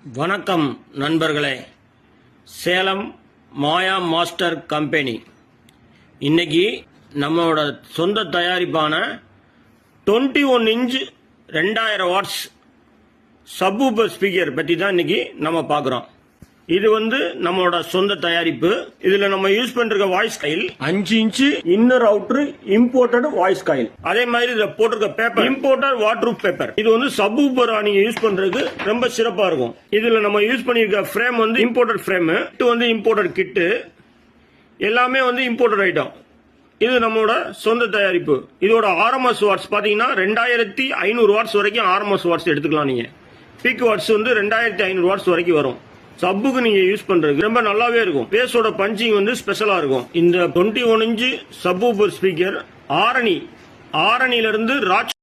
வணக்கம் நண்பர்களே. சேலம் மாயா master company இன்னைக்கு நம்மளோட சொந்த தயாரிப்பான 21 இன்ச் 2000 வாட்ஸ் சப்வூஃபர் ஸ்பீக்கர் பற்றி தான் இன்னைக்கு நம்ம பார்க்குறோம். இது நம்மளோட சொந்த தயாரிப்பு. இதுல நம்ம யூஸ் பண்ற voice coil 5 inch inner outer imported voice coil. அதே மாதிரி இதுல போட்டிருக்க பேப்பர் இம்போர்ட்டட் வாட்டர் பேப்பர். இது சப்வூஃபர் நீங்க யூஸ் பண்றதுக்கு ரொம்ப சிறப்பா இருக்கும். இதுல நம்ம யூஸ் பண்ணிருக்க ஃப்ரேம் இம்போர்ட்டட் ஃப்ரேம், இம்போர்ட்டட் கிட்டு, எல்லாமே இம்போர்ட்டட் ஐட்டம். இது நம்மளோட சொந்த தயாரிப்பு. இதோட ஆர்எம்எஸ் வாட்ஸ் பாத்தீங்கன்னா 2500 வாட்ஸ் வரைக்கும் ஆர்எம்எஸ் வாட்ஸ் எடுத்துக்கலாம். நீங்க பீக் வாட்ஸ் 2500 வாட்ஸ் வரைக்கும் வரும். சப்புக்கு நீங்க யூஸ் பண்றது ரொம்ப நல்லாவே இருக்கும். பேஸோட பஞ்சிங் ஸ்பெஷலா இருக்கும். இந்த 21 இன்ச் சப்வூஃபர் ஸ்பீக்கர் ஆரணில இருந்து ராஜ்